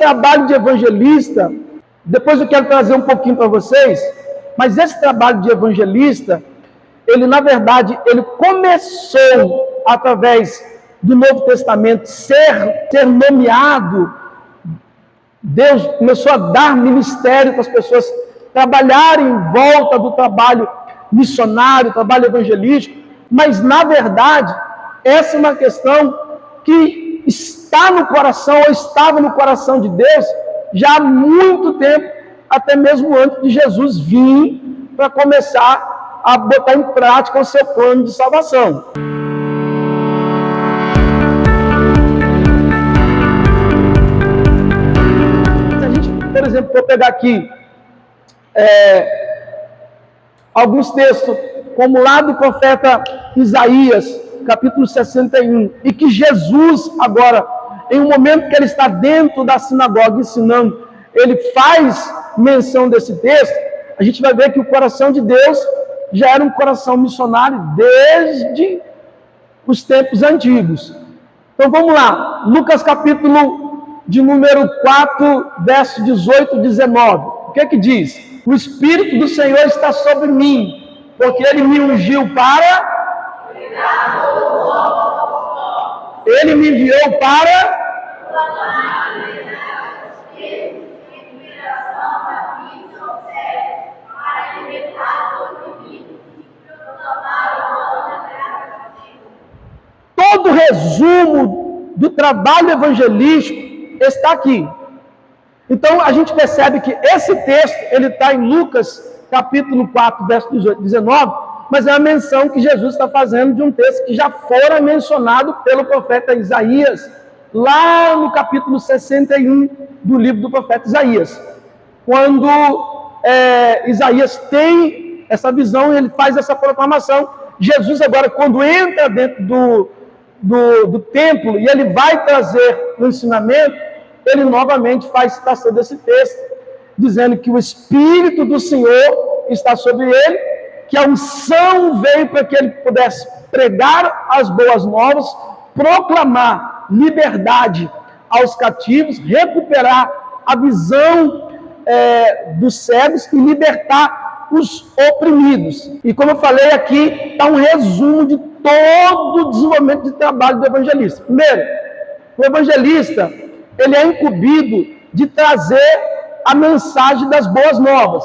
trabalho de evangelista, depois eu quero trazer um pouquinho para vocês, mas esse trabalho de evangelista, ele na verdade, ele começou através do Novo Testamento ser nomeado. Deus começou a dar ministério para as pessoas trabalharem em volta do trabalho missionário, trabalho evangelístico, mas na verdade, essa é uma questão que está no coração, ou estava no coração de Deus, já há muito tempo, até mesmo antes de Jesus vir para começar a botar em prática o seu plano de salvação. Se a gente, por exemplo, for pegar aqui alguns textos, como lá do profeta Isaías, capítulo 61, e que Jesus, agora, em um momento que ele está dentro da sinagoga ensinando, ele faz menção desse texto, a gente vai ver que o coração de Deus já era um coração missionário desde os tempos antigos. Então vamos lá, Lucas capítulo de número 4, verso 18 e 19. O que é que diz? O Espírito do Senhor está sobre mim, porque Ele me ungiu para... Ele me enviou para... Todo o resumo do trabalho evangelístico está aqui. Então, a gente percebe que esse texto, ele está em Lucas, capítulo 4, verso 18 e 19, mas é uma menção que Jesus está fazendo de um texto que já fora mencionado pelo profeta Isaías, lá no capítulo 61 do livro do profeta Isaías. Quando Isaías tem essa visão, ele faz essa proclamação. Jesus agora, quando entra dentro do templo e ele vai trazer o ensinamento, ele novamente faz citação desse texto, dizendo que o Espírito do Senhor está sobre ele, que a unção veio para que ele pudesse pregar as boas novas, proclamar liberdade aos cativos, recuperar a visão dos cegos e libertar os oprimidos. E como eu falei aqui, está um resumo de todo o desenvolvimento de trabalho do evangelista. Primeiro, o evangelista, ele é incumbido de trazer a mensagem das boas novas.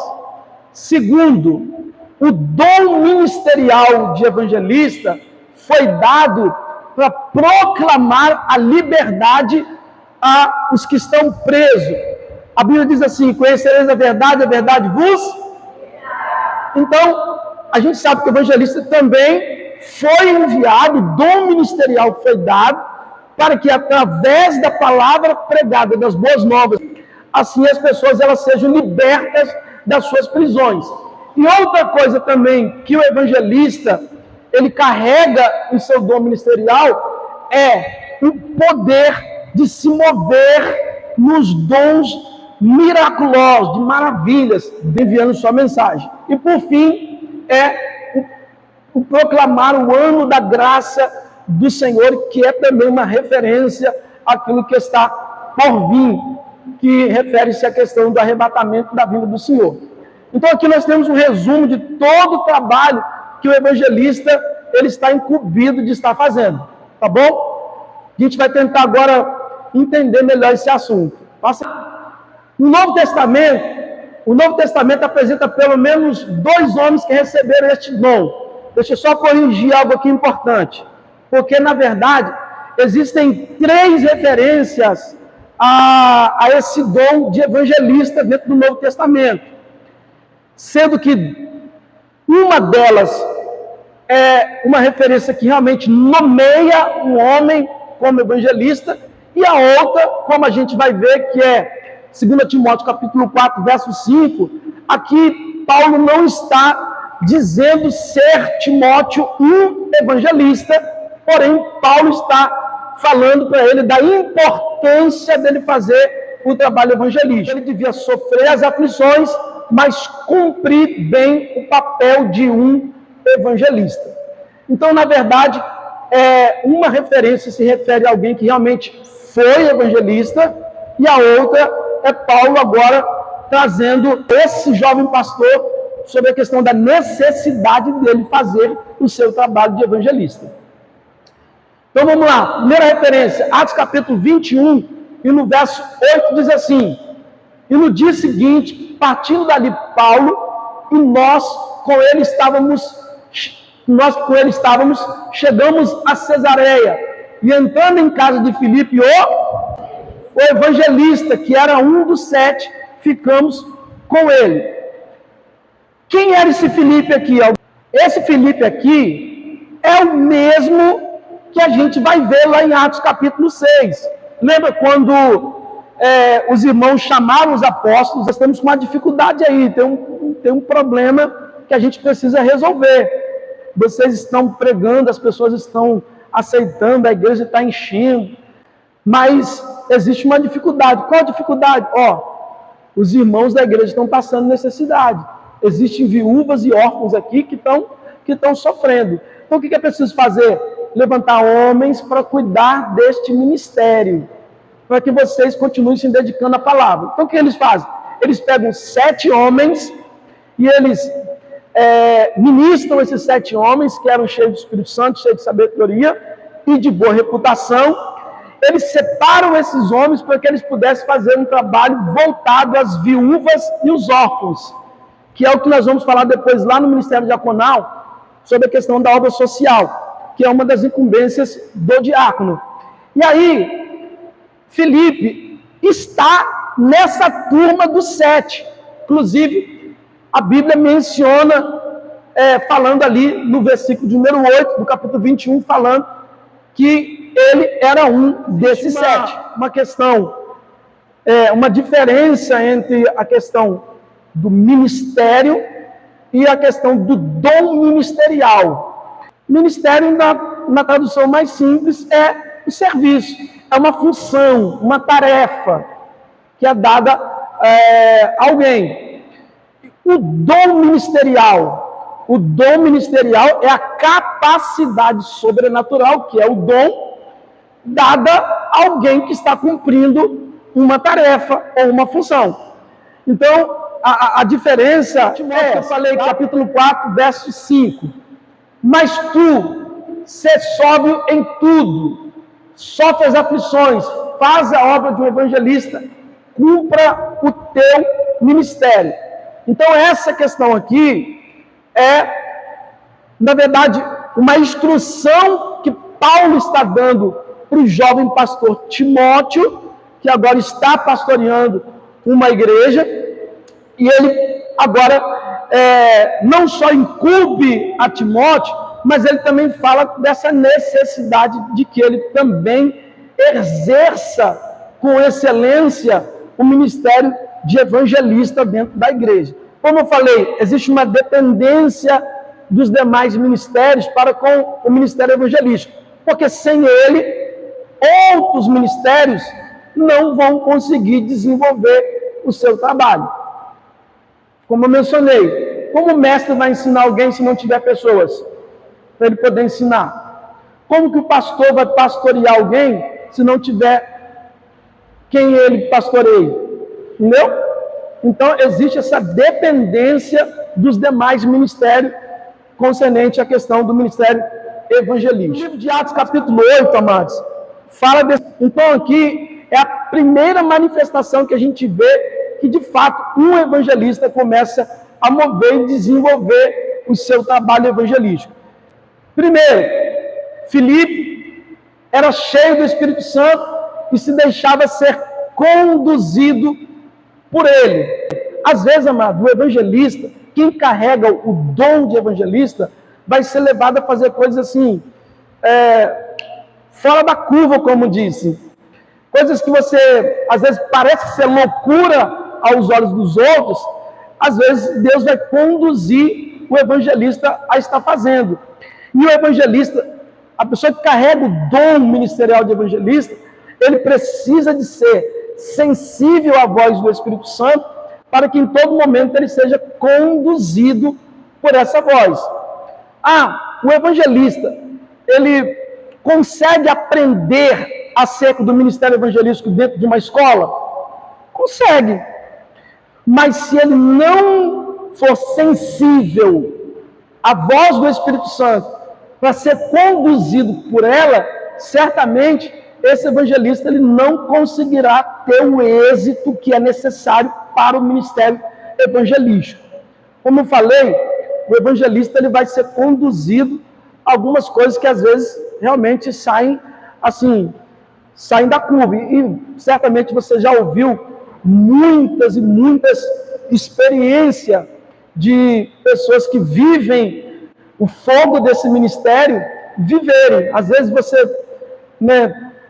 Segundo, o dom ministerial de evangelista foi dado para proclamar a liberdade a os que estão presos. A Bíblia diz assim: conhecereis a verdade vos... Então, a gente sabe que o evangelista também foi enviado, o dom ministerial foi dado, para que através da palavra pregada, das boas novas, assim as pessoas elas sejam libertas das suas prisões. E outra coisa também que o evangelista, ele carrega em seu dom ministerial, é o poder de se mover nos dons miraculosos, de maravilhas, enviando sua mensagem. E por fim, o proclamar o ano da graça do Senhor, que é também uma referência àquilo que está por vir, que refere-se à questão do arrebatamento da vinda do Senhor. Então aqui nós temos um resumo de todo o trabalho que o evangelista ele está incumbido de estar fazendo, tá bom? A gente vai tentar agora entender melhor esse assunto. No Novo Testamento apresenta pelo menos 2 homens que receberam este dom. Deixa eu só corrigir algo aqui importante, porque na verdade existem 3 referências a esse dom de evangelista dentro do Novo Testamento, sendo que uma delas é uma referência que realmente nomeia um homem como evangelista, e a outra, como a gente vai ver, que é 2 Timóteo capítulo 4, verso 5, aqui Paulo não está dizendo ser Timóteo um evangelista, porém Paulo está falando para ele da importância dele fazer o trabalho evangelístico. Ele devia sofrer as aflições, mas cumprir bem o papel de um evangelista. Então, na verdade, uma referência se refere a alguém que realmente foi evangelista, e a outra é Paulo agora trazendo esse jovem pastor sobre a questão da necessidade dele fazer o seu trabalho de evangelista. Então vamos lá, primeira referência, Atos capítulo 21, e no verso 8 diz assim: e no dia seguinte, partindo dali Paulo, e nós com ele estávamos, chegamos a Cesareia, e entrando em casa de Filipe, o evangelista, que era um dos 7, ficamos com ele. Quem era esse Filipe aqui? Esse Filipe aqui é o mesmo que a gente vai ver lá em Atos capítulo 6. Lembra quando os irmãos chamaram os apóstolos? Nós estamos com uma dificuldade aí, tem um problema que a gente precisa resolver. Vocês estão pregando, as pessoas estão aceitando, a igreja está enchendo, mas existe uma dificuldade. Qual a dificuldade? Os irmãos da igreja estão passando necessidade. Existem viúvas e órfãos aqui que estão sofrendo. Então o que é preciso fazer? Levantar homens para cuidar deste ministério, para que vocês continuem se dedicando à palavra. Então o que eles fazem? Eles pegam 7 homens e eles ministram esses 7 homens, que eram cheios do Espírito Santo, cheios de sabedoria e de boa reputação. Eles separam esses homens para que eles pudessem fazer um trabalho voltado às viúvas e os órfãos, que é o que nós vamos falar depois lá no Ministério Diaconal, sobre a questão da obra social, que é uma das incumbências do diácono. E aí, Filipe está nessa turma dos 7. Inclusive, a Bíblia menciona, falando ali no versículo de número 8, do capítulo 21, falando que ele era um desses 7. Uma questão, uma diferença entre a questão do ministério e a questão do dom ministerial. Ministério, na tradução mais simples, é o serviço, é uma função, uma tarefa que é dada a alguém. O dom ministerial é a capacidade sobrenatural, que é o dom, dada a alguém que está cumprindo uma tarefa ou uma função. Então, a diferença que eu falei, capítulo 4, verso 5. Mas tu, sê sóbrio em tudo, sofre as aflições, faz a obra de um evangelista, cumpra o teu ministério. Então, essa questão aqui é, na verdade, uma instrução que Paulo está dando para o jovem pastor Timóteo, que agora está pastoreando uma igreja, e ele agora não só incumbe a Timóteo, mas ele também fala dessa necessidade de que ele também exerça com excelência o ministério de evangelista dentro da igreja. Como eu falei, existe uma dependência dos demais ministérios para com o ministério evangelístico, porque sem ele, outros ministérios não vão conseguir desenvolver o seu trabalho. Como eu mencionei, como o mestre vai ensinar alguém se não tiver pessoas para ele poder ensinar? Como que o pastor vai pastorear alguém se não tiver quem ele pastoreie? Entendeu? Então, existe essa dependência dos demais ministérios concernente à questão do ministério evangelístico. O livro de Atos, capítulo 8, amados, fala desse. Então, aqui é a primeira manifestação que a gente vê que, de fato, um evangelista começa a mover e desenvolver o seu trabalho evangelístico. Primeiro, Filipe era cheio do Espírito Santo e se deixava ser conduzido por ele. Às vezes, amado, o evangelista, quem carrega o dom de evangelista, vai ser levado a fazer coisas assim, fora da curva, como disse. Coisas que você, às vezes, parece ser loucura aos olhos dos outros, às vezes Deus vai conduzir o evangelista a estar fazendo. E o evangelista, a pessoa que carrega o dom ministerial de evangelista, ele precisa de ser sensível à voz do Espírito Santo, para que em todo momento ele seja conduzido por essa voz. O evangelista, ele consegue aprender acerca do ministério evangelístico dentro de uma escola? Consegue. Mas se ele não for sensível à voz do Espírito Santo para ser conduzido por ela, certamente esse evangelista ele não conseguirá ter o êxito que é necessário para o ministério evangelístico. Como eu falei, o evangelista ele vai ser conduzido a algumas coisas que às vezes realmente saem da curva. E certamente você já ouviu muitas e muitas experiências de pessoas que vivem o fogo desse ministério, viverem. Às vezes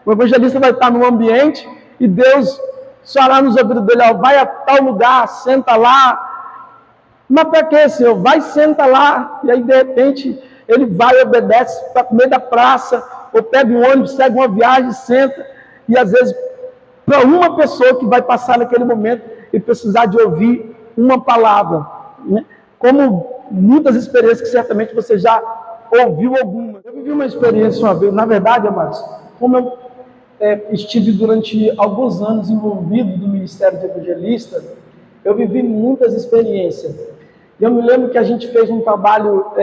o evangelista vai estar num ambiente e Deus falar nos ouvidos dele, vai a tal lugar, senta lá. Mas para que, Senhor? Vai, senta lá. E aí, de repente, ele vai, obedece para o meio da praça, ou pega um ônibus, segue uma viagem, senta. E às vezes, para uma pessoa que vai passar naquele momento e precisar de ouvir uma palavra, né? Como muitas experiências que certamente você já ouviu alguma. Eu vivi uma experiência uma vez, na verdade, amados, como eu estive durante alguns anos envolvido no ministério de evangelista, eu vivi muitas experiências. E eu me lembro que a gente fez um trabalho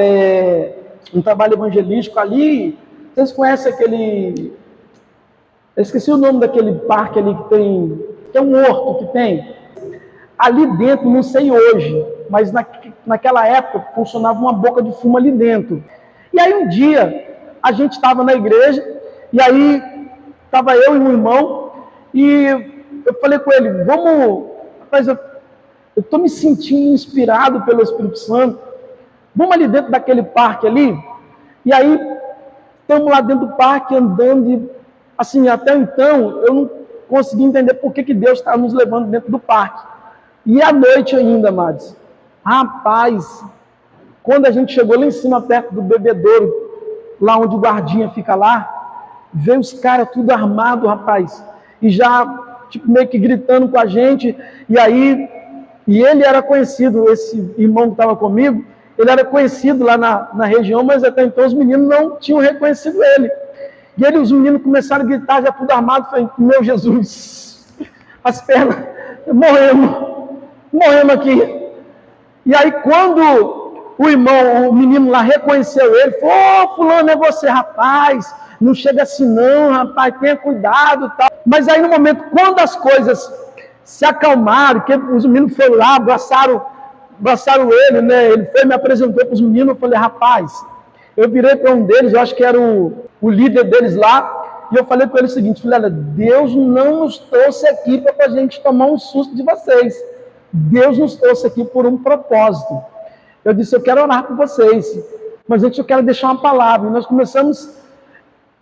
evangelístico ali. Vocês conhecem aquele... Eu esqueci o nome daquele parque ali que é um horto que tem. Ali dentro, não sei hoje, mas naquela época funcionava uma boca de fumo ali dentro. E aí um dia, a gente estava na igreja, e aí estava eu e um irmão, e eu falei com ele, rapaz, eu estou me sentindo inspirado pelo Espírito Santo, vamos ali dentro daquele parque ali. E aí, estamos lá dentro do parque andando, e assim, até então, eu não consegui entender por que Deus estava nos levando dentro do parque. E à noite ainda, amados, rapaz, quando a gente chegou lá em cima, perto do bebedouro, lá onde o guardinha fica lá, veio os caras tudo armado, rapaz, e já, meio que gritando com a gente, e ele era conhecido, esse irmão que estava comigo, ele era conhecido lá na região, mas até então os meninos não tinham reconhecido ele. E os meninos começaram a gritar, já tudo armado, falei, meu Jesus, as pernas, morremos aqui. E aí quando o menino lá reconheceu ele, falou, fulano, é você, rapaz, não chega assim não, rapaz, tenha cuidado, tal. Mas aí no momento, quando as coisas se acalmaram, que os meninos foram lá, abraçaram ele, né? Ele foi, me apresentou para os meninos, eu falei, rapaz, eu virei para um deles, eu acho que era o líder deles lá, e eu falei para ele o seguinte, falei, olha, Deus não nos trouxe aqui para a gente tomar um susto de vocês, Deus nos trouxe aqui por um propósito. Eu disse, eu quero orar por vocês, mas antes eu quero deixar uma palavra, e nós começamos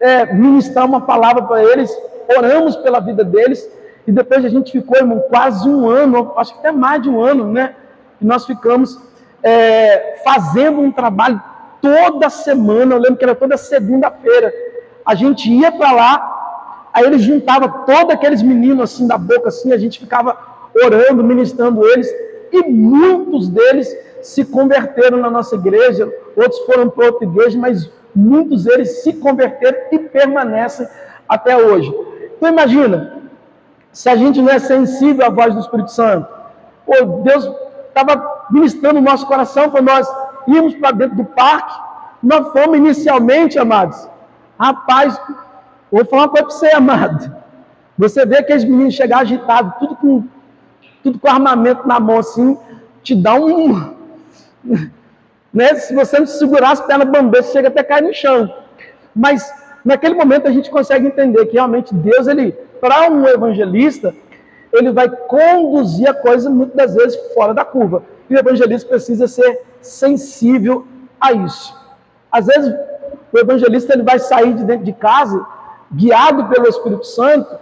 a ministrar uma palavra para eles, oramos pela vida deles, e depois a gente ficou, irmão, quase um ano, acho que até mais de um ano, né? E nós ficamos fazendo um trabalho toda semana, eu lembro que era toda segunda-feira. A gente ia para lá, aí eles juntavam todos aqueles meninos assim da boca, assim, a gente ficava orando, ministrando eles, e muitos deles se converteram na nossa igreja, outros foram para outra igreja, mas muitos deles se converteram e permanecem até hoje. Então imagina, se a gente não é sensível à voz do Espírito Santo, Deus estava ministrando o nosso coração para nós irmos para dentro do parque, nós fomos inicialmente, amados, rapaz, vou falar uma coisa para você, amado, você vê aqueles meninos chegar agitados, tudo com armamento na mão assim, te dá né? Se você não segurar as pernas bambês, você chega até a cair no chão. Mas naquele momento a gente consegue entender que realmente Deus, para um evangelista, ele vai conduzir a coisa muitas das vezes fora da curva. E o evangelista precisa ser sensível a isso. Às vezes o evangelista ele vai sair de dentro de casa, guiado pelo Espírito Santo,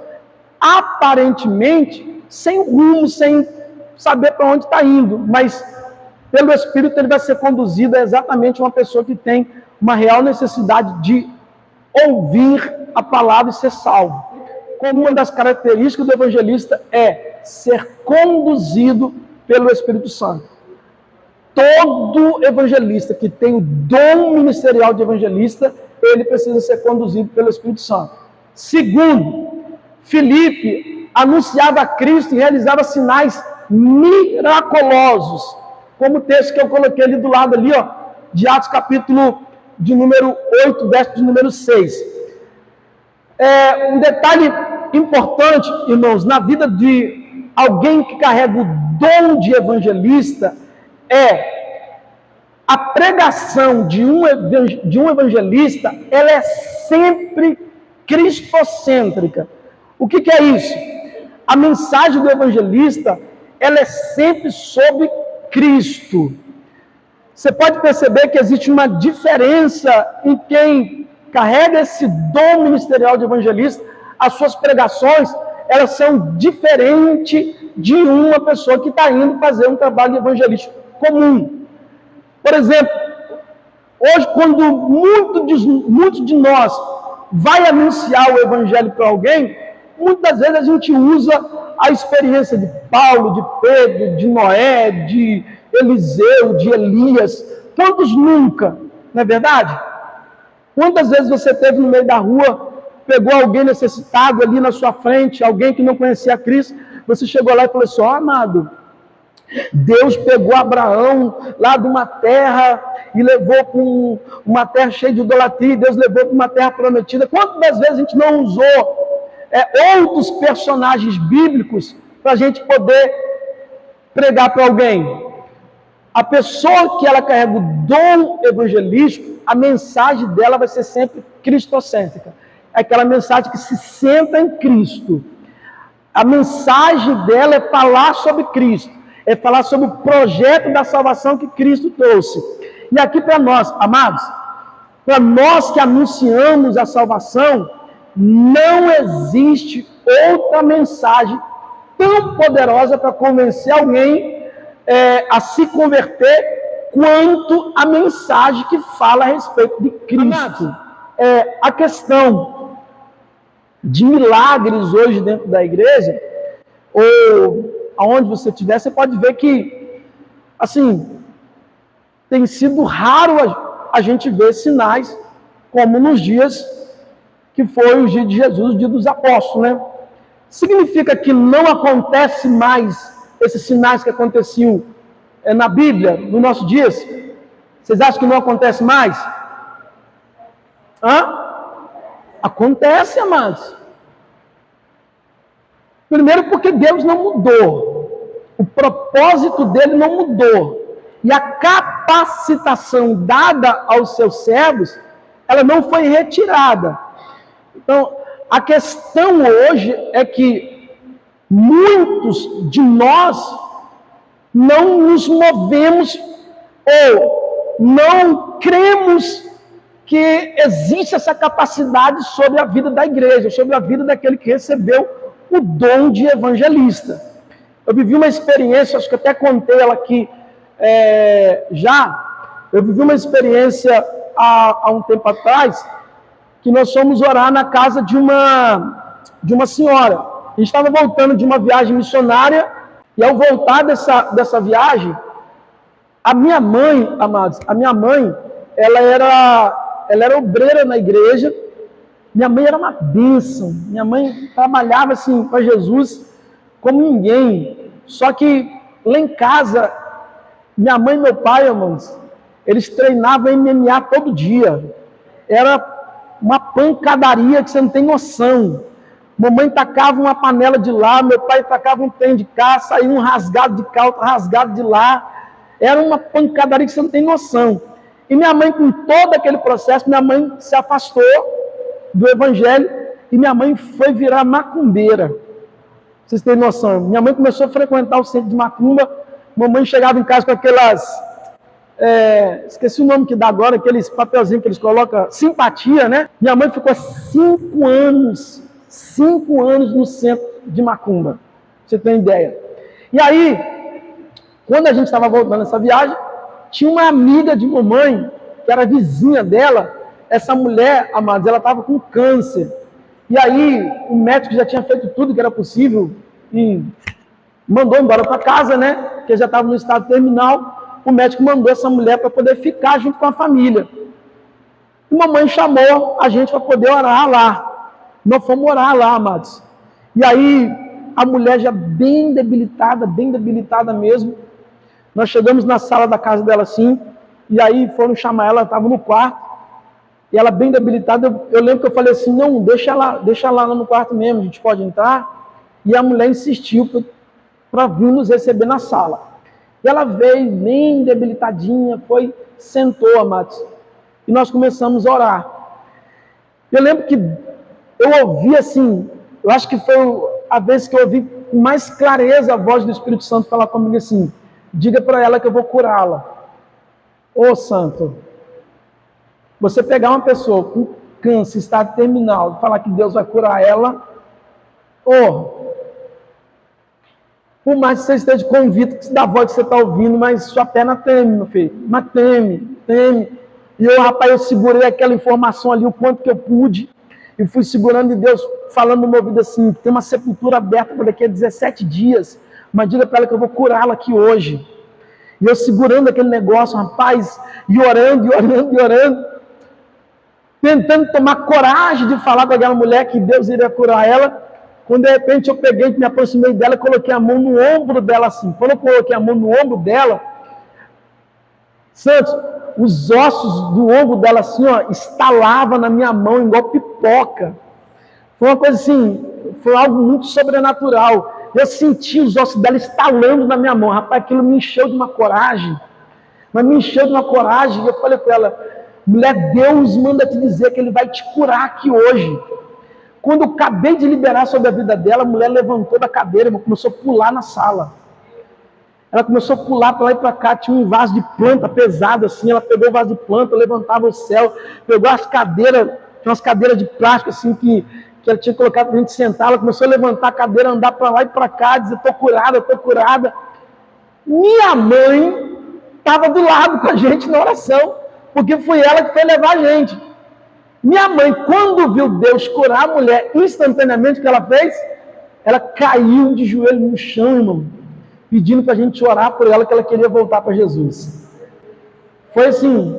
aparentemente sem rumo, sem saber para onde está indo, mas pelo Espírito ele vai ser conduzido a exatamente uma pessoa que tem uma real necessidade de ouvir a palavra e ser salvo. Como uma das características do evangelista é ser conduzido pelo Espírito Santo. Todo evangelista que tem o dom ministerial de evangelista, ele precisa ser conduzido pelo Espírito Santo. Segundo, Filipe, anunciava Cristo e realizava sinais miraculosos, como o texto que eu coloquei ali do lado ali, ó, de Atos capítulo de número 8, verso de número 6. Um detalhe importante, irmãos, na vida de alguém que carrega o dom de evangelista é a pregação de um evangelista, ela é sempre cristocêntrica. O que é isso? A mensagem do evangelista, ela é sempre sobre Cristo. Você pode perceber que existe uma diferença em quem carrega esse dom ministerial de evangelista. As suas pregações, elas são diferentes de uma pessoa que está indo fazer um trabalho evangelístico comum. Por exemplo, hoje, quando muitos de nós vai anunciar o evangelho para alguém, muitas vezes a gente usa a experiência de Paulo, de Pedro, de Noé, de Eliseu, de Elias. Quantos nunca, não é verdade? Quantas vezes você esteve no meio da rua, pegou alguém necessitado ali na sua frente, alguém que não conhecia Cristo, você chegou lá e falou assim: ó, amado, Deus pegou Abraão lá de uma terra e levou para uma terra cheia de idolatria, Deus levou para uma terra prometida. Quantas vezes a gente não usou outros personagens bíblicos para a gente poder pregar para alguém? A pessoa que ela carrega o dom evangelístico, a mensagem dela vai ser sempre cristocêntrica. É aquela mensagem que se centra em Cristo. A mensagem dela é falar sobre Cristo. É falar sobre o projeto da salvação que Cristo trouxe. E aqui para nós, amados, para nós que anunciamos a salvação, não existe outra mensagem tão poderosa para convencer alguém a se converter quanto a mensagem que fala a respeito de Cristo. A questão de milagres hoje dentro da igreja, ou aonde você estiver, você pode ver que, assim, tem sido raro a gente ver sinais como nos dias que foi o dia de Jesus, o dia dos apóstolos, né? Significa que não acontece mais esses sinais que aconteciam na Bíblia, nos nossos dias? Vocês acham que não acontece mais? Acontece, amados. Primeiro porque Deus não mudou. O propósito dele não mudou. E a capacitação dada aos seus servos, ela não foi retirada. Então, a questão hoje é que muitos de nós não nos movemos ou não cremos que existe essa capacidade sobre a vida da igreja, sobre a vida daquele que recebeu o dom de evangelista. Eu vivi uma experiência, acho que até contei ela aqui eu vivi uma experiência há um tempo atrás, que nós fomos orar na casa de uma senhora. A gente estava voltando de uma viagem missionária, e ao voltar dessa viagem, a minha mãe, amados, ela era obreira na igreja. Minha mãe era uma bênção. Minha mãe trabalhava assim para Jesus como ninguém. Só que lá em casa, minha mãe e meu pai, irmãos, eles treinavam MMA todo dia. Era uma pancadaria que você não tem noção. Mamãe tacava uma panela de lá, meu pai tacava um trem de cá, saía um rasgado de cá, outro rasgado de lá. Era uma pancadaria que você não tem noção. E minha mãe, com todo aquele processo, minha mãe se afastou do evangelho e minha mãe foi virar macumbeira. Vocês têm noção? Minha mãe começou a frequentar o centro de macumba. Mamãe chegava em casa com aquelas... esqueci o nome que dá agora, aqueles papelzinhos que eles colocam, simpatia, né? Minha mãe ficou 5 anos no centro de macumba. Pra você ter uma ideia. E aí, quando a gente estava voltando essa viagem, tinha uma amiga de mamãe, que era vizinha dela. Essa mulher, amados, ela estava com câncer. E aí, o médico já tinha feito tudo que era possível e mandou embora para casa, né? Porque já estava no estado terminal. O médico mandou essa mulher para poder ficar junto com a família. E mamãe chamou a gente para poder orar lá. Nós fomos orar lá, amados. E aí, a mulher já bem debilitada mesmo. Nós chegamos na sala da casa dela assim, e aí foram chamar ela, estava no quarto, e ela bem debilitada, eu lembro que eu falei assim, não, deixa lá no quarto mesmo, a gente pode entrar? E a mulher insistiu para vir nos receber na sala. E ela veio bem debilitadinha, sentou, amados, e nós começamos a orar. Eu lembro que eu ouvi assim, eu acho que foi a vez que eu ouvi com mais clareza a voz do Espírito Santo falar comigo assim, diga para ela que eu vou curá-la. Ô santo, você pegar uma pessoa com câncer, estado terminal, e falar que Deus vai curar ela, por mais que você esteja convicto da voz que você está ouvindo, mas sua perna treme, meu filho, mas treme. E eu segurei aquela informação ali, o quanto que eu pude, e fui segurando, e Deus falando no meu ouvido assim, tem uma sepultura aberta por daqui a 17 dias, mas diga para ela que eu vou curá-la aqui hoje. E eu segurando aquele negócio, rapaz, e orando, tentando tomar coragem de falar com aquela mulher que Deus iria curar ela, quando de repente eu peguei, me aproximei dela e coloquei a mão no ombro dela assim. Quando eu coloquei a mão no ombro dela, Santos, os ossos do ombro dela assim, estalavam na minha mão igual pipoca. Foi uma coisa assim, foi algo muito sobrenatural. Eu senti os ossos dela estalando na minha mão. Rapaz, aquilo me encheu de uma coragem. Mas me encheu de uma coragem. E eu falei com ela, mulher, Deus manda te dizer que Ele vai te curar aqui hoje. Quando eu acabei de liberar sobre a vida dela, a mulher levantou da cadeira e começou a pular na sala. Ela começou a pular para lá e para cá, tinha um vaso de planta pesado assim, ela pegou o vaso de planta, levantava o céu, pegou as cadeiras, tinha umas cadeiras de plástico assim, que ela tinha colocado para a gente sentar, ela começou a levantar a cadeira, andar para lá e para cá, dizer, estou curada. Minha mãe estava do lado com a gente na oração, porque foi ela que foi levar a gente. Minha mãe, quando viu Deus curar a mulher, instantaneamente o que ela fez? Ela caiu de joelho no chão, irmão, pedindo para a gente orar por ela, que ela queria voltar para Jesus. Foi assim,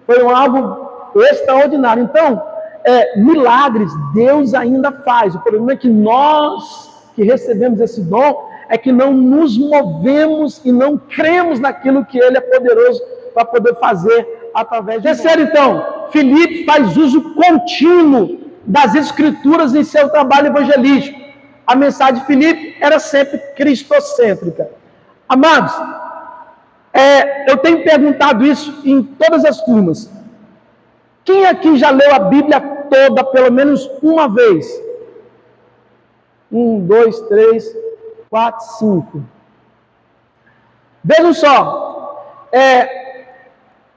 foi algo extraordinário. Então, milagres Deus ainda faz. O problema é que nós que recebemos esse dom, é que não nos movemos e não cremos naquilo que Ele é poderoso para poder fazer através de nós. Terceiro, então, Filipe faz uso contínuo das Escrituras em seu trabalho evangelístico. A mensagem de Filipe era sempre cristocêntrica. Amados, eu tenho perguntado isso em todas as turmas. Quem aqui já leu a Bíblia toda, pelo menos uma vez? 1, 2, 3, 4, 5. Vejam só,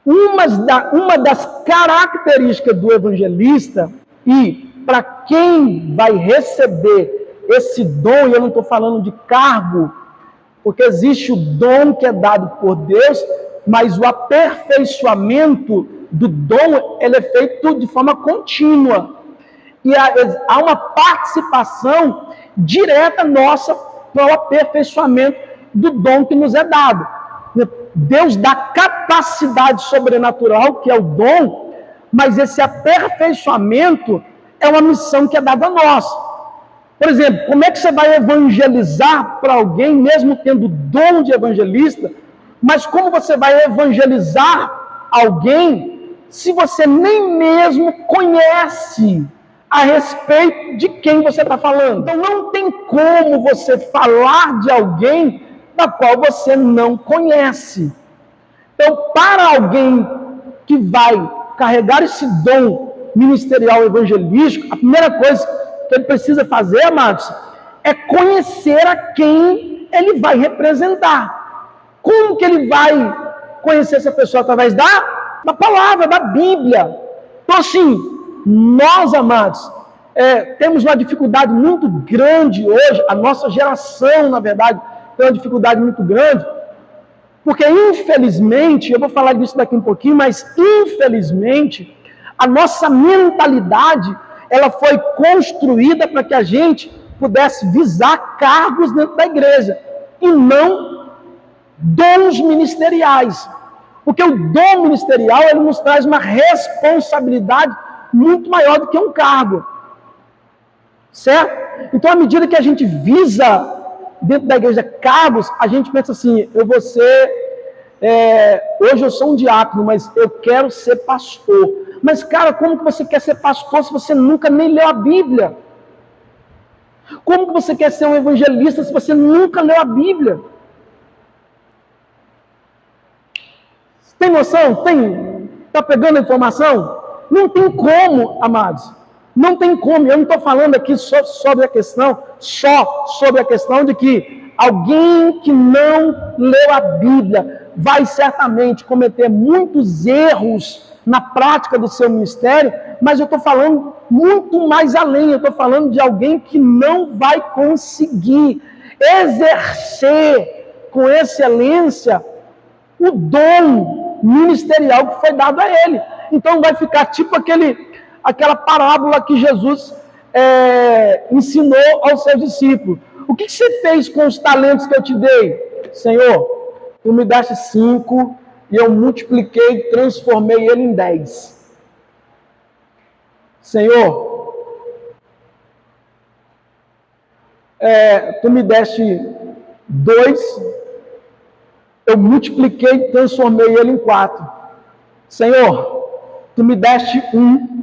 uma das características do evangelista, e para quem vai receber esse dom, e eu não estou falando de cargo, porque existe o dom que é dado por Deus, mas o aperfeiçoamento do dom, ele é feito de forma contínua. E há uma participação direta nossa para o aperfeiçoamento do dom que nos é dado. Deus dá capacidade sobrenatural, que é o dom, mas esse aperfeiçoamento é uma missão que é dada a nós. Por exemplo, como é que você vai evangelizar para alguém, mesmo tendo dom de evangelista, mas como você vai evangelizar alguém se você nem mesmo conhece a respeito de quem você está falando? Então não tem como você falar de alguém da qual você não conhece. Então, para alguém que vai carregar esse dom ministerial evangelístico, a primeira coisa que ele precisa fazer, amados, é conhecer a quem ele vai representar. Como que ele vai conhecer essa pessoa? Através da palavra, da Bíblia. Então, assim, nós, amados, temos uma dificuldade muito grande hoje, a nossa geração, na verdade, tem uma dificuldade muito grande, porque, infelizmente, eu vou falar disso daqui um pouquinho, mas, infelizmente, a nossa mentalidade, ela foi construída para que a gente pudesse visar cargos dentro da igreja, e não dons ministeriais. Porque o dom ministerial, ele nos traz uma responsabilidade muito maior do que um cargo. Certo? Então, à medida que a gente visa dentro da igreja cargos, a gente pensa assim, eu vou ser, hoje eu sou um diácono, mas eu quero ser pastor. Mas, cara, como que você quer ser pastor se você nunca nem leu a Bíblia? Como que você quer ser um evangelista se você nunca leu a Bíblia? Tem noção? Está pegando a informação? Não tem como, amados. Não tem como. Eu não estou falando aqui só sobre a questão de que alguém que não leu a Bíblia vai certamente cometer muitos erros na prática do seu ministério, mas eu estou falando muito mais além. Eu estou falando de alguém que não vai conseguir exercer com excelência o dom ministerial que foi dado a ele. Então vai ficar tipo aquela parábola que Jesus ensinou aos seus discípulos. O que você fez com os talentos que eu te dei? Senhor, tu me deste 5 e eu multipliquei, transformei ele em 10. Senhor, tu me deste 2, eu multipliquei, transformei ele em 4. Senhor, tu me deste 1,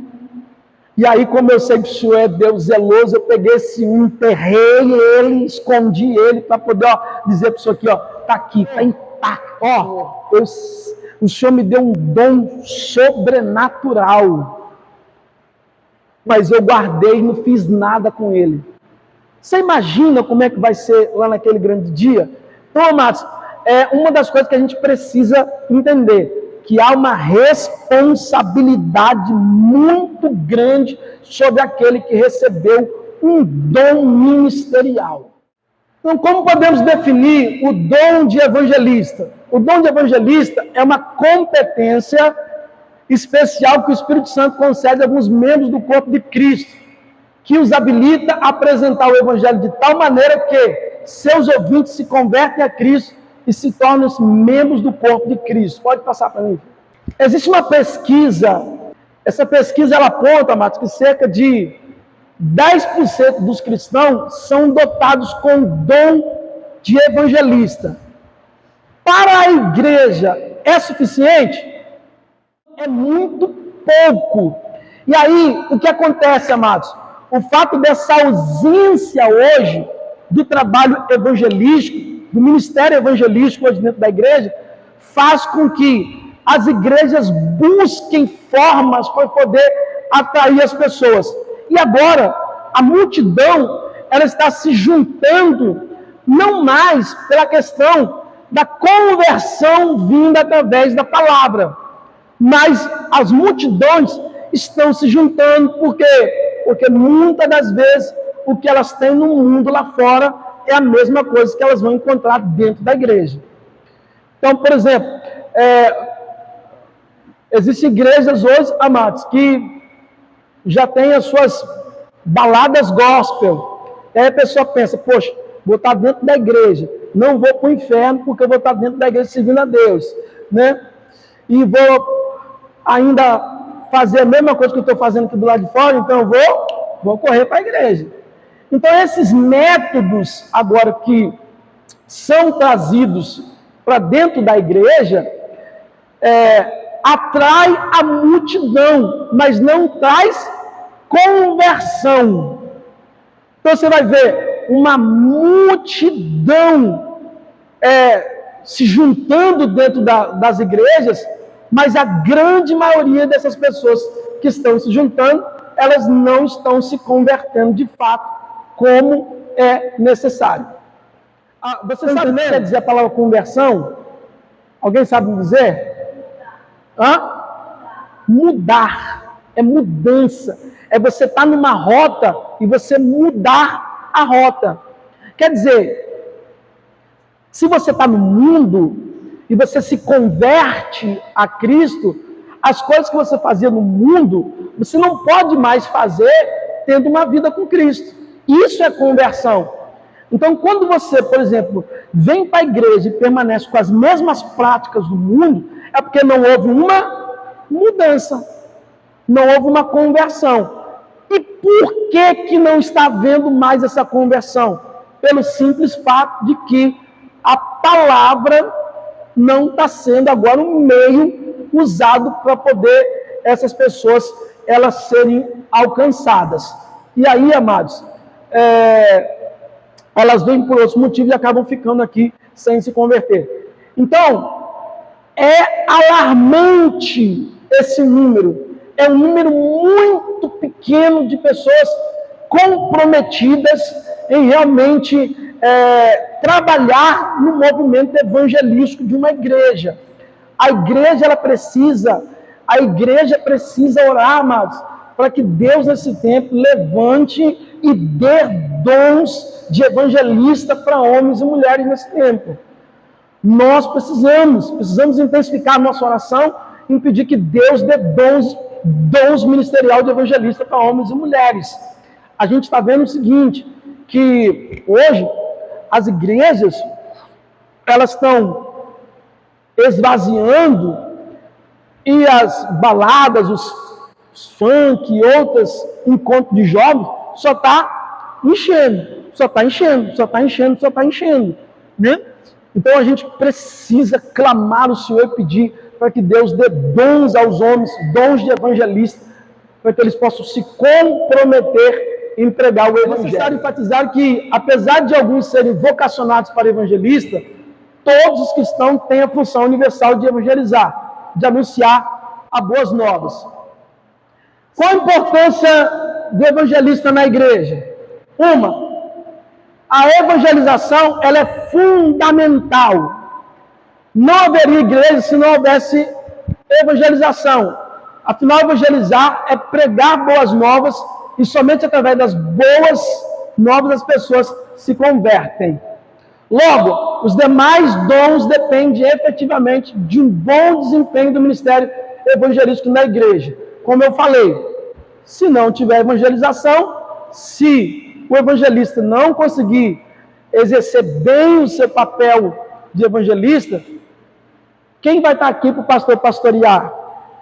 e aí, como eu sei que o Senhor é Deus zeloso, eu peguei esse 1, enterrei ele, escondi ele, para poder dizer para o Senhor aqui, está aqui, está intacto. O Senhor me deu um dom sobrenatural, mas eu guardei e não fiz nada com ele. Você imagina como é que vai ser lá naquele grande dia? Então, amados, uma das coisas que a gente precisa entender, que há uma responsabilidade muito grande sobre aquele que recebeu um dom ministerial. Então, como podemos definir o dom de evangelista? O dom de evangelista é uma competência especial que o Espírito Santo concede a alguns membros do corpo de Cristo, que os habilita a apresentar o evangelho de tal maneira que seus ouvintes se convertem a Cristo e se tornam membros do corpo de Cristo. Pode passar para mim. Existe uma pesquisa, essa pesquisa ela aponta, amados, que cerca de 10% dos cristãos são dotados com dom de evangelista. Para a igreja, é suficiente? É muito pouco. E aí, o que acontece, amados? O fato dessa ausência hoje do trabalho evangelístico, do ministério evangelístico hoje dentro da igreja, faz com que as igrejas busquem formas para poder atrair as pessoas. E agora, a multidão, ela está se juntando, não mais pela questão da conversão vinda através da palavra, mas as multidões estão se juntando, por quê? Porque muitas das vezes o que elas têm no mundo lá fora é a mesma coisa que elas vão encontrar dentro da igreja. Então, por exemplo, existem igrejas hoje, amados, que já têm as suas baladas gospel. E aí a pessoa pensa, poxa, vou estar dentro da igreja, não vou para o inferno porque eu vou estar dentro da igreja servindo a Deus, né? E vou ainda fazer a mesma coisa que eu estou fazendo aqui do lado de fora, então eu vou correr para a igreja. Então esses métodos agora que são trazidos para dentro da igreja, atrai a multidão, mas não traz conversão. Então você vai ver uma multidão se juntando dentro das igrejas, mas a grande maioria dessas pessoas que estão se juntando, elas não estão se convertendo de fato como é necessário. Você sabe o que quer dizer a palavra conversão? Alguém sabe me dizer? Mudar. É mudança. É você estar numa rota e você mudar a rota. Quer dizer, se você está no mundo e você se converte a Cristo, as coisas que você fazia no mundo, você não pode mais fazer tendo uma vida com Cristo. Isso é conversão. Então, quando você, por exemplo, vem para a igreja e permanece com as mesmas práticas do mundo, é porque não houve uma mudança, não houve uma conversão. E por que não está havendo mais essa conversão? Pelo simples fato de que a palavra não está sendo agora um meio usado para poder essas pessoas elas serem alcançadas. E aí, amados, elas vêm por outros motivos e acabam ficando aqui sem se converter. Então, é alarmante esse número. É um número muito pequeno de pessoas comprometidas em realmente trabalhar no movimento evangelístico de uma igreja. A igreja precisa orar, amados, para que Deus nesse tempo levante e dê dons de evangelista para homens e mulheres nesse tempo. Nós precisamos intensificar a nossa oração e pedir que Deus dê dons ministerial de evangelista para homens e mulheres. A gente está vendo o seguinte, que hoje as igrejas, elas estão esvaziando e as baladas, os funk e outros encontros de jovens só está enchendo, né? Então a gente precisa clamar ao Senhor e pedir para que Deus dê dons aos homens, dons de evangelista, para que eles possam se comprometer em pregar o evangelho. É necessário enfatizar que, apesar de alguns serem vocacionados para evangelista, todos os cristãos têm a função universal de evangelizar, de anunciar as boas novas. Qual a importância do evangelista na igreja? A evangelização ela é fundamental. Não haveria igreja se não houvesse evangelização. Afinal, evangelizar é pregar boas novas e somente através das boas novas as pessoas se convertem. Logo, os demais dons dependem efetivamente de um bom desempenho do ministério evangelístico na igreja. Como eu falei, se não tiver evangelização, se o evangelista não conseguir exercer bem o seu papel de evangelista, quem vai estar aqui para o pastor pastorear?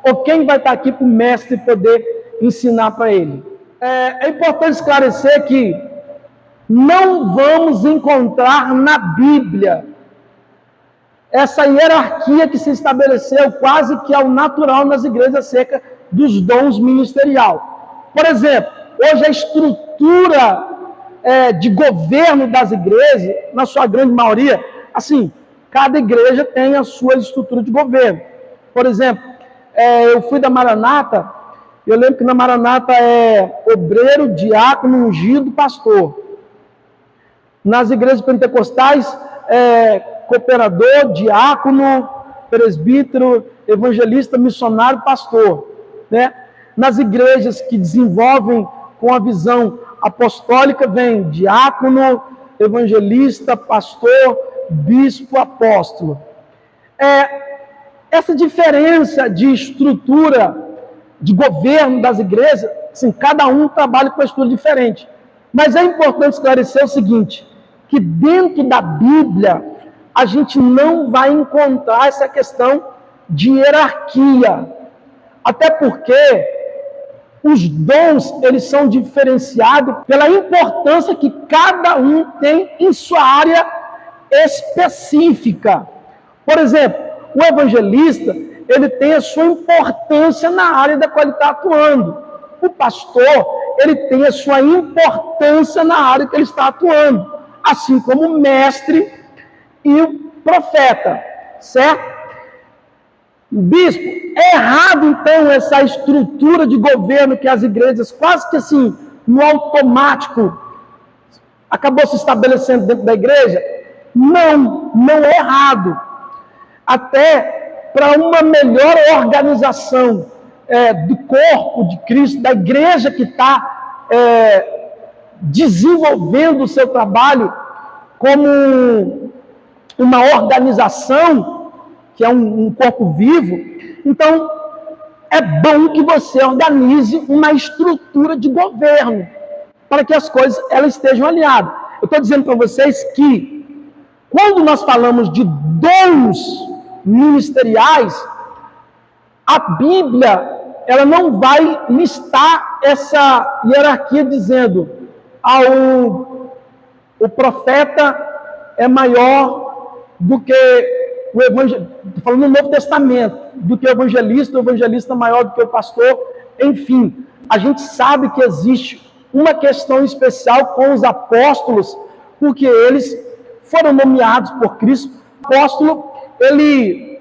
Ou quem vai estar aqui para o mestre poder ensinar para ele? É importante esclarecer que não vamos encontrar na Bíblia essa hierarquia que se estabeleceu quase que ao natural nas igrejas acerca dos dons ministerial. Por exemplo, hoje a estrutura de governo das igrejas, na sua grande maioria, assim, cada igreja tem a sua estrutura de governo. Por exemplo, eu fui da Maranata, eu lembro que na Maranata é obreiro, diácono, ungido, pastor. Nas igrejas pentecostais, cooperador, diácono, presbítero, evangelista, missionário, pastor. Né? Nas igrejas que desenvolvem com a visão apostólica, vem diácono, evangelista, pastor, bispo, apóstolo. Essa diferença de estrutura de governo das igrejas, assim, cada um trabalha com uma estrutura diferente. Mas é importante esclarecer o seguinte, que dentro da Bíblia, a gente não vai encontrar essa questão de hierarquia. Até porque os dons, eles são diferenciados pela importância que cada um tem em sua área específica. Por exemplo, o evangelista, ele tem a sua importância na área da qual ele está atuando. O pastor, ele tem a sua importância na área que ele está atuando. Assim como o mestre e o profeta, certo? Bispo, é errado então essa estrutura de governo que as igrejas quase que assim, no automático, acabou se estabelecendo dentro da igreja? Não é errado. Até para uma melhor organização do corpo de Cristo, da igreja que está desenvolvendo o seu trabalho como uma organização, que é um corpo vivo. Então, é bom que você organize uma estrutura de governo, para que as coisas elas estejam alinhadas. Eu estou dizendo para vocês que, quando nós falamos de dons ministeriais, a Bíblia ela não vai listar essa hierarquia dizendo o profeta é maior do que o evangelista, falando no Novo Testamento, do que o evangelista é maior do que o pastor, enfim. A gente sabe que existe uma questão especial com os apóstolos, porque eles foram nomeados por Cristo. O apóstolo, ele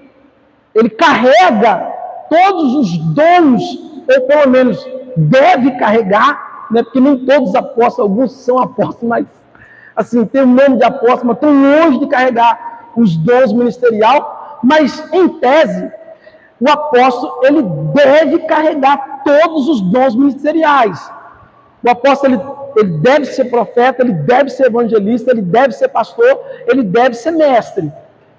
carrega todos os dons, ou pelo menos deve carregar, né? Porque nem todos os apóstolos, alguns são apóstolos, mas assim, tem o nome de apóstolo, mas estão longe de carregar os dons ministerial, mas em tese, o apóstolo, ele deve carregar todos os dons ministeriais. O apóstolo, ele deve ser profeta, ele deve ser evangelista, ele deve ser pastor, ele deve ser mestre.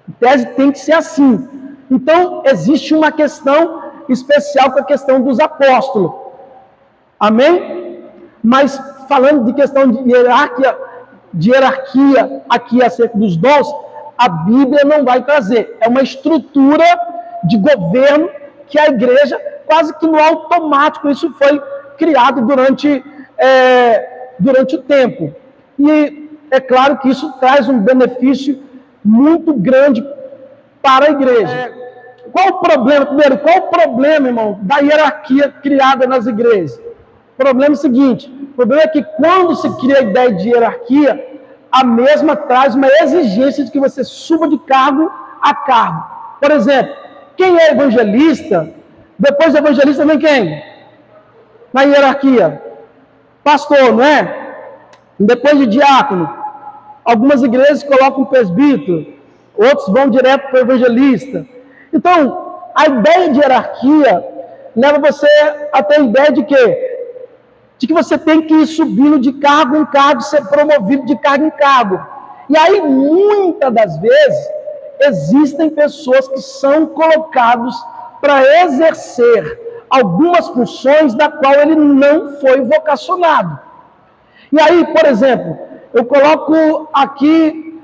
Em tese tem que ser assim. Então, existe uma questão especial com a questão dos apóstolos. Amém? Mas, falando de questão de hierarquia aqui acerca dos dons, a Bíblia não vai trazer. É uma estrutura de governo que a igreja, quase que no automático, isso foi criado durante o tempo. E é claro que isso traz um benefício muito grande para a igreja. Qual o problema? Primeiro, qual o problema, irmão, da hierarquia criada nas igrejas? O problema é o seguinte: o problema é que quando se cria a ideia de hierarquia, a mesma traz uma exigência de que você suba de cargo a cargo. Por exemplo, quem é evangelista, depois do evangelista vem quem? Na hierarquia? Pastor, não é? Depois de diácono. Algumas igrejas colocam presbítero, outros vão direto para o evangelista. Então, a ideia de hierarquia leva você a ter a ideia de quê? De que você tem que ir subindo de cargo em cargo, ser promovido de cargo em cargo. E aí, muitas das vezes, existem pessoas que são colocados para exercer algumas funções da qual ele não foi vocacionado. E aí, por exemplo, eu coloco aqui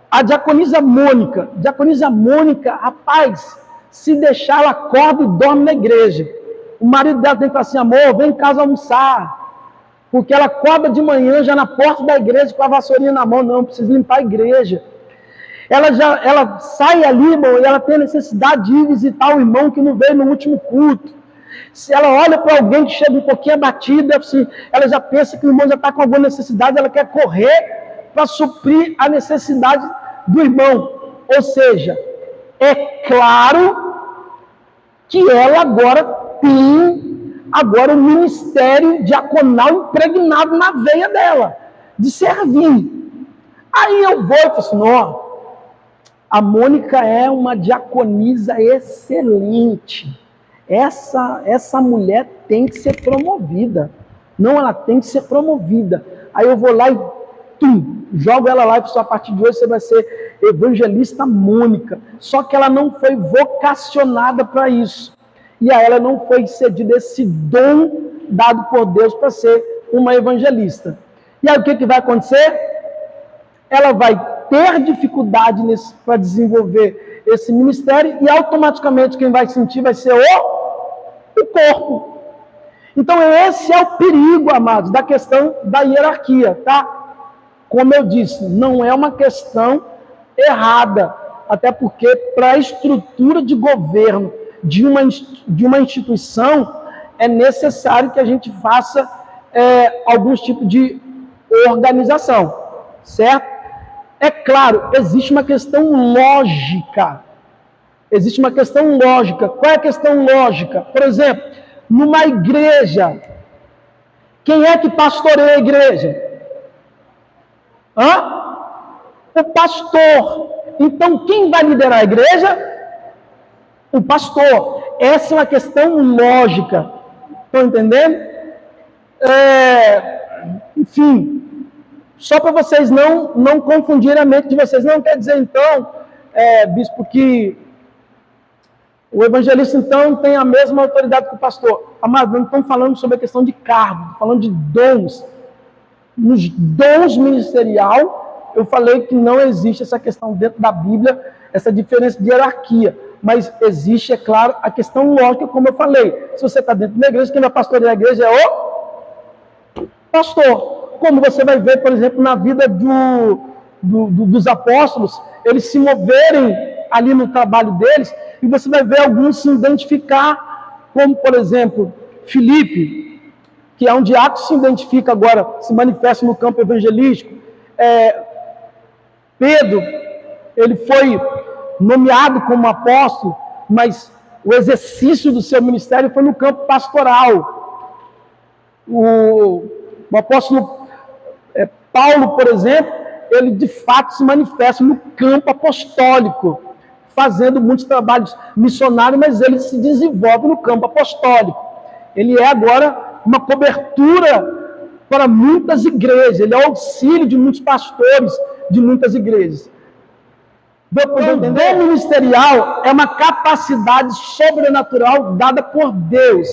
a diaconisa Mônica. Diaconisa Mônica, rapaz, se deixar, ela acorda e dorme na igreja. O marido dela tem que falar assim: amor, vem em casa almoçar. Porque ela acorda de manhã já na porta da igreja com a vassourinha na mão. Não, precisa limpar a igreja. Ela sai ali, irmão, e ela tem a necessidade de ir visitar o irmão que não veio no último culto. Se ela olha para alguém que chega um pouquinho abatido, assim, ela já pensa que o irmão já está com alguma necessidade, ela quer correr para suprir a necessidade do irmão. Ou seja, é claro que ela agora tem um ministério diaconal impregnado na veia dela, de servir. Aí eu vou e falo assim: ó, a Mônica é uma diaconisa excelente. Essa mulher tem que ser promovida. Não, ela tem que ser promovida. Aí eu vou lá e jogo ela lá e falo: a partir de hoje você vai ser evangelista Mônica. Só que ela não foi vocacionada para isso. E a ela não foi cedido esse dom dado por Deus para ser uma evangelista. E aí o que vai acontecer? Ela vai ter dificuldade para desenvolver esse ministério e automaticamente quem vai sentir vai ser o corpo. Então esse é o perigo, amados, da questão da hierarquia, tá? Como eu disse, não é uma questão errada, até porque para a estrutura de governo de uma instituição é necessário que a gente faça alguns tipos de organização, certo? É claro, existe uma questão lógica. Existe uma questão lógica. Qual é a questão lógica? Por exemplo, numa igreja, quem é que pastoreia a igreja? O pastor. Então, quem vai liderar a igreja? O pastor. Essa é uma questão lógica. Estão entendendo? Enfim, só para vocês não confundirem a mente de vocês. Não quer dizer, então, bispo, que o evangelista, então, tem a mesma autoridade que o pastor. Amado, não estamos falando sobre a questão de cargo, estamos falando de dons. Nos dons ministerial, eu falei que não existe essa questão dentro da Bíblia, essa diferença de hierarquia. Mas existe, é claro, a questão lógica, como eu falei. Se você está dentro da igreja, quem vai pastorear a igreja é o pastor. Como você vai ver, por exemplo, na vida dos apóstolos, eles se moverem ali no trabalho deles, e você vai ver alguns se identificar, como, por exemplo, Filipe, que é um diácono, se identifica agora, se manifesta no campo evangelístico. Pedro, ele foi nomeado como apóstolo, mas o exercício do seu ministério foi no campo pastoral. O apóstolo Paulo, por exemplo, ele de fato se manifesta no campo apostólico, fazendo muitos trabalhos missionários, mas ele se desenvolve no campo apostólico. Ele é agora uma cobertura para muitas igrejas, ele é auxílio de muitos pastores de muitas igrejas. O dom ministerial é uma capacidade sobrenatural dada por Deus.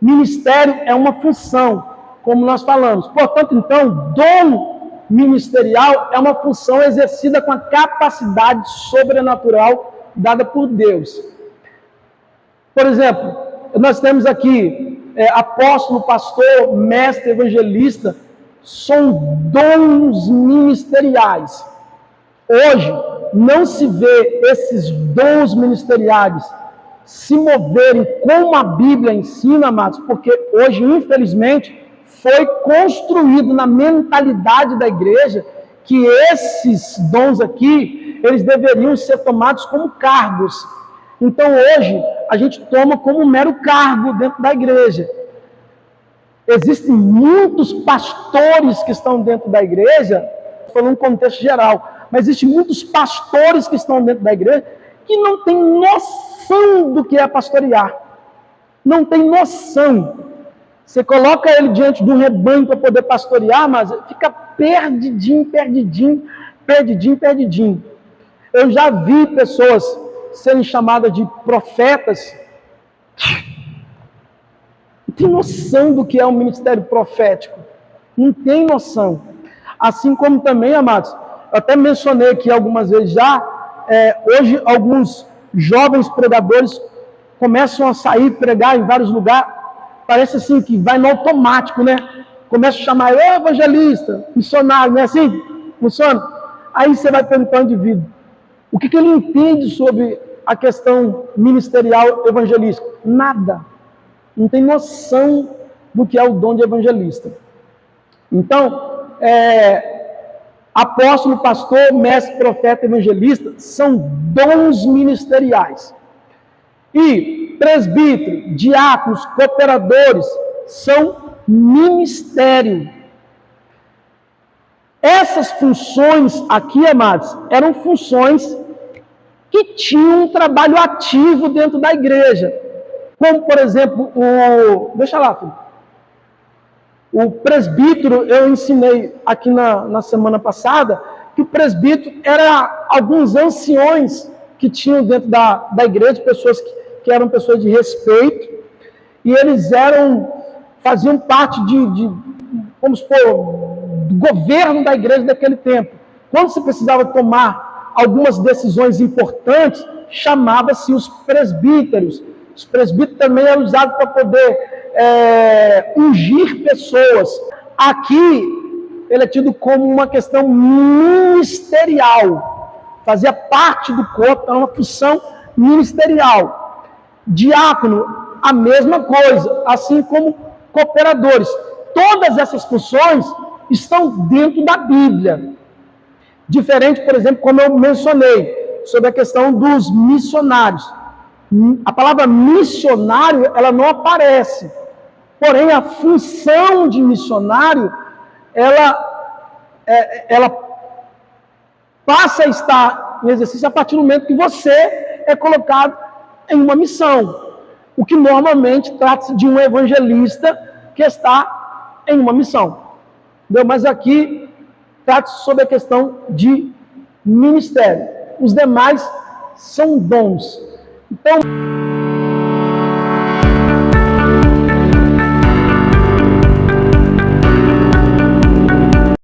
Ministério é uma função, como nós falamos. Portanto, então, dom ministerial é uma função exercida com a capacidade sobrenatural dada por Deus. Por exemplo, nós temos aqui apóstolo, pastor, mestre, evangelista, são dons ministeriais. Hoje, não se vê esses dons ministeriais se moverem como a Bíblia ensina, amados, porque hoje, infelizmente, foi construído na mentalidade da igreja que esses dons aqui, eles deveriam ser tomados como cargos. Então, hoje, a gente toma como um mero cargo dentro da igreja. Existem muitos pastores que estão dentro da igreja, falando em contexto geral, mas existem muitos pastores que estão dentro da igreja que não têm noção do que é pastorear. Não tem noção. Você coloca ele diante de um rebanho para poder pastorear, mas fica perdidinho. Eu já vi pessoas serem chamadas de profetas. Não tem noção do que é um ministério profético. Não tem noção. Assim como também, amados, eu até mencionei aqui algumas vezes já, hoje alguns jovens pregadores começam a sair, pregar em vários lugares, parece assim que vai no automático, né? Começa a chamar evangelista, missionário, não é assim? Funciona? Aí você vai perguntar ao indivíduo, o que ele entende sobre a questão ministerial evangelística? Nada. Não tem noção do que é o dom de evangelista. Então, apóstolo, pastor, mestre, profeta, evangelista são dons ministeriais. E presbítero, diáconos, cooperadores são ministério. Essas funções aqui, amados, eram funções que tinham um trabalho ativo dentro da igreja. Como, por exemplo, deixa lá, filho. O presbítero, eu ensinei aqui na semana passada, que o presbítero era alguns anciões que tinham dentro da igreja, pessoas que eram pessoas de respeito, e eles faziam parte vamos supor, do governo da igreja daquele tempo. Quando se precisava tomar algumas decisões importantes, chamava-se os presbíteros. Os presbíteros também eram usados para poder ungir pessoas. Aqui, ele é tido como uma questão ministerial. Fazia parte do corpo, é uma função ministerial. Diácono, a mesma coisa, assim como cooperadores. Todas essas funções estão dentro da Bíblia. Diferente, por exemplo, como eu mencionei, sobre a questão dos missionários. A palavra missionário, ela não aparece. Porém, a função de missionário, ela passa a estar em exercício a partir do momento que você é colocado em uma missão. O que normalmente trata-se de um evangelista que está em uma missão. Entendeu? Mas aqui trata-se sobre a questão de ministério. Os demais são dons. Então,